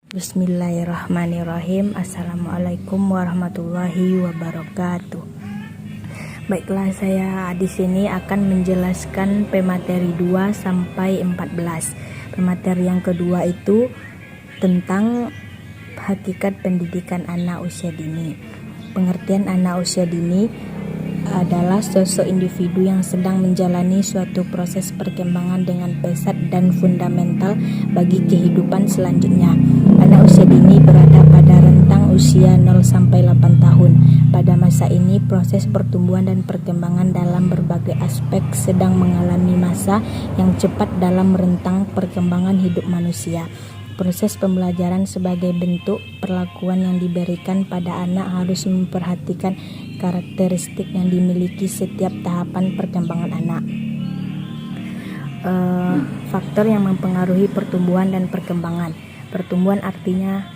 Bismillahirrahmanirrahim. Assalamualaikum warahmatullahi wabarakatuh. Baiklah, saya di sini akan menjelaskan pemateri 2 sampai 14. Pemateri yang kedua itu tentang hakikat pendidikan anak usia dini. Pengertian anak usia dini adalah sosok individu yang sedang menjalani suatu proses perkembangan dengan pesat dan fundamental bagi kehidupan selanjutnya. Anak usia dini berada pada rentang usia 0 sampai 8 tahun. Pada masa ini, proses pertumbuhan dan perkembangan dalam berbagai aspek sedang mengalami masa yang cepat dalam rentang perkembangan hidup manusia. Proses pembelajaran sebagai bentuk perlakuan yang diberikan pada anak harus memperhatikan karakteristik yang dimiliki setiap tahapan perkembangan anak. Faktor yang mempengaruhi pertumbuhan dan perkembangan. Pertumbuhan artinya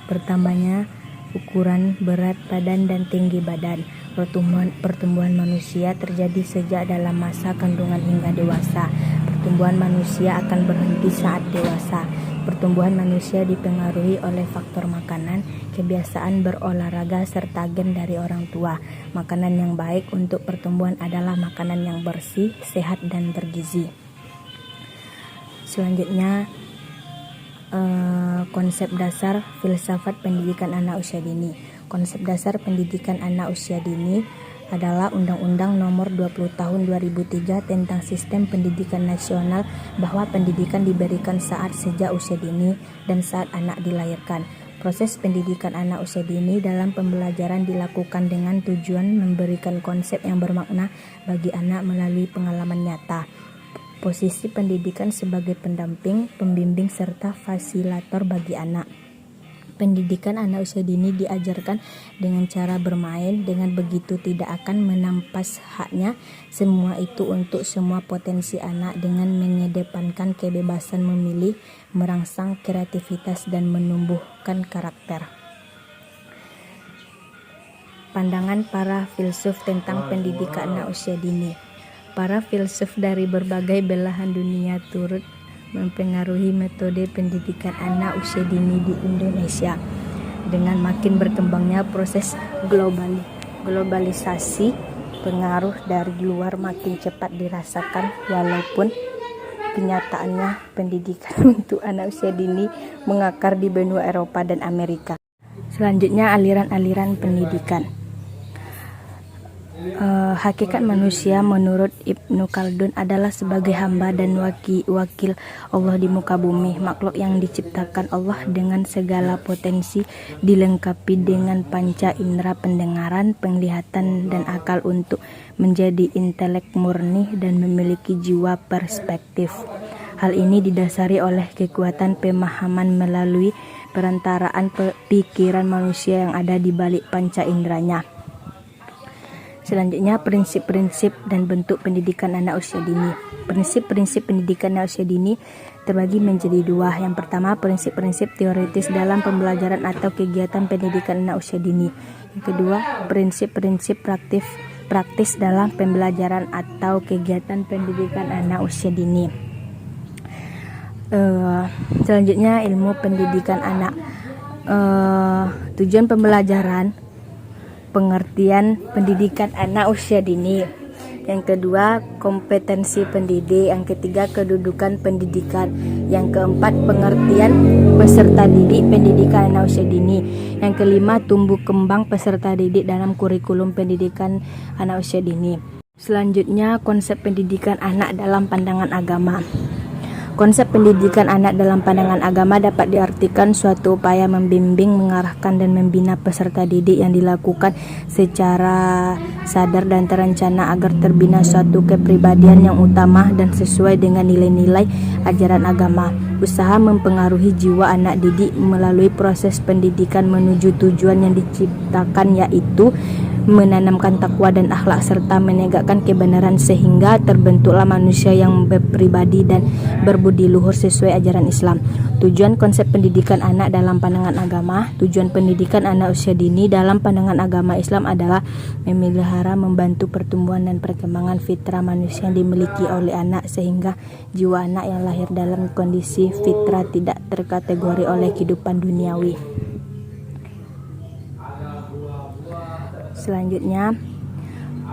bertambahnya ukuran, berat badan, dan tinggi badan. Pertumbuhan manusia terjadi sejak dalam masa kandungan hingga dewasa. Pertumbuhan manusia akan berhenti saat dewasa. Pertumbuhan manusia dipengaruhi oleh faktor makanan, kebiasaan berolahraga, serta gen dari orang tua. Makanan yang baik untuk pertumbuhan adalah makanan yang bersih, sehat, dan bergizi. Selanjutnya, konsep dasar filsafat pendidikan anak usia dini. Konsep dasar pendidikan anak usia dini adalah Undang-Undang Nomor 20 Tahun 2003 tentang Sistem Pendidikan Nasional, bahwa pendidikan diberikan saat sejak usia dini dan saat anak dilahirkan. Proses pendidikan anak usia dini dalam pembelajaran dilakukan dengan tujuan memberikan konsep yang bermakna bagi anak melalui pengalaman nyata. Posisi pendidikan sebagai pendamping, pembimbing, serta fasilitator bagi anak. Pendidikan anak usia dini diajarkan dengan cara bermain, dengan begitu tidak akan menampas haknya. Semua itu untuk semua potensi anak dengan mengedepankan kebebasan memilih, merangsang kreativitas, dan menumbuhkan karakter. Pandangan para filsuf tentang pendidikan anak usia dini. Para filsuf dari berbagai belahan dunia turut mempengaruhi metode pendidikan anak usia dini di Indonesia. Dengan makin berkembangnya proses globalisasi, pengaruh dari luar makin cepat dirasakan, walaupun kenyataannya pendidikan untuk anak usia dini mengakar di benua Eropa dan Amerika. Selanjutnya, aliran-aliran pendidikan. Hakikat manusia menurut Ibnu Khaldun adalah sebagai hamba dan wakil Allah di muka bumi. Makhluk yang diciptakan Allah dengan segala potensi, dilengkapi dengan panca indera pendengaran, penglihatan, dan akal untuk menjadi intelek murni dan memiliki jiwa perspektif. Hal ini didasari oleh kekuatan pemahaman melalui perantaraan pikiran manusia yang ada di balik panca inderanya. Selanjutnya, prinsip-prinsip dan bentuk pendidikan anak usia dini. Prinsip-prinsip pendidikan anak usia dini terbagi menjadi dua. Yang pertama, prinsip-prinsip teoritis dalam pembelajaran atau kegiatan pendidikan anak usia dini. Yang kedua, prinsip-prinsip praktis dalam pembelajaran atau kegiatan pendidikan anak usia dini. Selanjutnya, ilmu pendidikan anak. Tujuan pembelajaran, pengertian pendidikan anak usia dini. Yang kedua, kompetensi pendidik. Yang ketiga, kedudukan pendidikan. Yang keempat, pengertian peserta didik pendidikan anak usia dini. Yang kelima, tumbuh kembang peserta didik dalam kurikulum pendidikan anak usia dini. Selanjutnya, konsep pendidikan anak dalam pandangan agama. Konsep pendidikan anak dalam pandangan agama dapat diartikan suatu upaya membimbing, mengarahkan, dan membina peserta didik yang dilakukan secara sadar dan terencana agar terbina suatu kepribadian yang utama dan sesuai dengan nilai-nilai ajaran agama. Usaha mempengaruhi jiwa anak didik melalui proses pendidikan menuju tujuan yang diciptakan, yaitu menanamkan takwa dan akhlak serta menegakkan kebenaran sehingga terbentuklah manusia yang berpribadi dan berbudi luhur sesuai ajaran Islam. Tujuan konsep pendidikan anak dalam pandangan agama. Tujuan pendidikan anak usia dini dalam pandangan agama Islam adalah memelihara, membantu pertumbuhan dan perkembangan fitrah manusia yang dimiliki oleh anak sehingga jiwa anak yang lahir dalam kondisi fitrah tidak terkategori oleh kehidupan duniawi. Selanjutnya,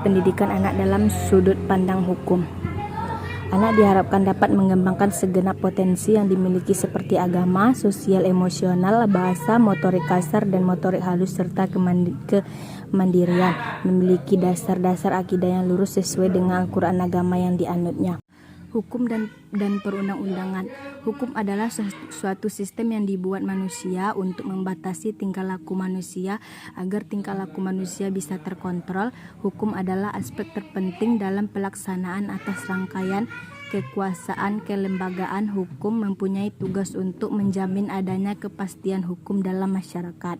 pendidikan anak dalam sudut pandang hukum. Anak diharapkan dapat mengembangkan segenap potensi yang dimiliki seperti agama, sosial, emosional, bahasa, motorik kasar, dan motorik halus serta kemandirian, memiliki dasar-dasar akidah yang lurus sesuai dengan Al-Quran agama yang dianutnya. Hukum dan perundang-undangan. Hukum adalah suatu sistem yang dibuat manusia untuk membatasi tingkah laku manusia agar tingkah laku manusia bisa terkontrol. Hukum adalah aspek terpenting dalam pelaksanaan atas rangkaian kekuasaan kelembagaan. Hukum mempunyai tugas untuk menjamin adanya kepastian hukum dalam masyarakat.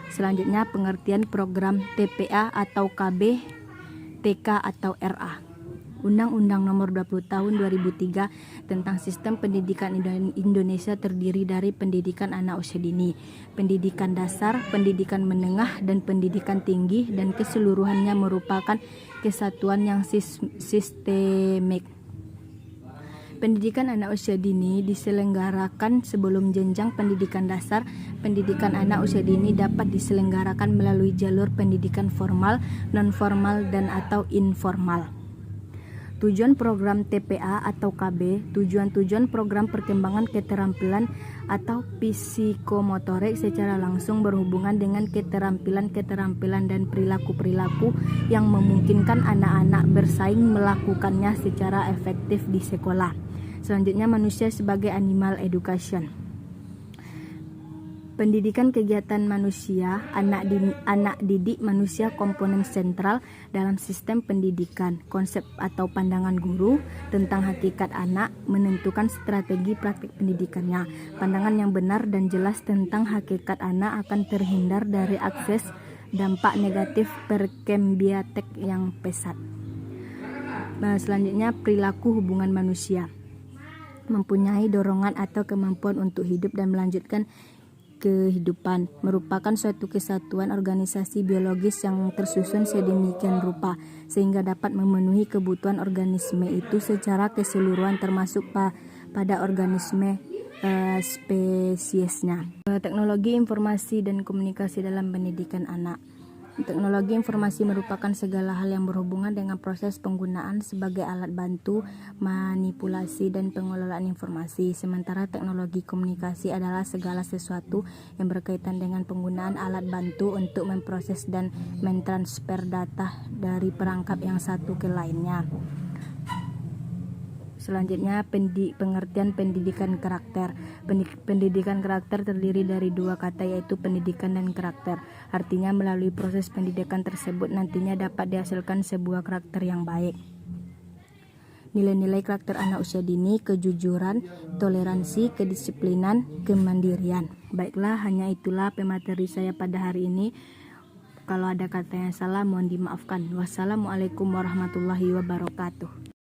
Selanjutnya, pengertian program TPA atau KB, TK atau RA. Undang-Undang Nomor 20 Tahun 2003 tentang Sistem Pendidikan Indonesia terdiri dari pendidikan anak usia dini, pendidikan dasar, pendidikan menengah, dan pendidikan tinggi, dan keseluruhannya merupakan kesatuan yang sistemik. Pendidikan anak usia dini diselenggarakan sebelum jenjang pendidikan dasar. Pendidikan anak usia dini dapat diselenggarakan melalui jalur pendidikan formal, non-formal, dan atau informal. Tujuan program TPA atau KB, tujuan program perkembangan keterampilan atau psikomotorik secara langsung berhubungan dengan keterampilan dan perilaku-perilaku yang memungkinkan anak-anak bersaing melakukannya secara efektif di sekolah. Selanjutnya, manusia sebagai animal education. Pendidikan kegiatan manusia, anak didik manusia komponen sentral dalam sistem pendidikan. Konsep atau pandangan guru tentang hakikat anak menentukan strategi praktik pendidikannya. Pandangan yang benar dan jelas tentang hakikat anak akan terhindar dari akses dampak negatif perkembiatek yang pesat. Selanjutnya, perilaku hubungan manusia. Mempunyai dorongan atau kemampuan untuk hidup dan melanjutkan kehidupan merupakan suatu kesatuan organisasi biologis yang tersusun sedemikian rupa sehingga dapat memenuhi kebutuhan organisme itu secara keseluruhan termasuk pada organisme spesiesnya. Teknologi informasi dan komunikasi dalam pendidikan anak. Teknologi informasi merupakan segala hal yang berhubungan dengan proses penggunaan sebagai alat bantu, manipulasi, dan pengelolaan informasi. Sementara teknologi komunikasi adalah segala sesuatu yang berkaitan dengan penggunaan alat bantu untuk memproses dan mentransfer data dari perangkap yang satu ke lainnya. Selanjutnya, pengertian pendidikan karakter. Pendidikan karakter terdiri dari dua kata, yaitu pendidikan dan karakter. Artinya melalui proses pendidikan tersebut nantinya dapat dihasilkan sebuah karakter yang baik. Nilai-nilai karakter anak usia dini: kejujuran, toleransi, kedisiplinan, kemandirian. Baiklah, hanya itulah pemateri saya pada hari ini. Kalau ada kata yang salah mohon dimaafkan. Wassalamualaikum warahmatullahi wabarakatuh.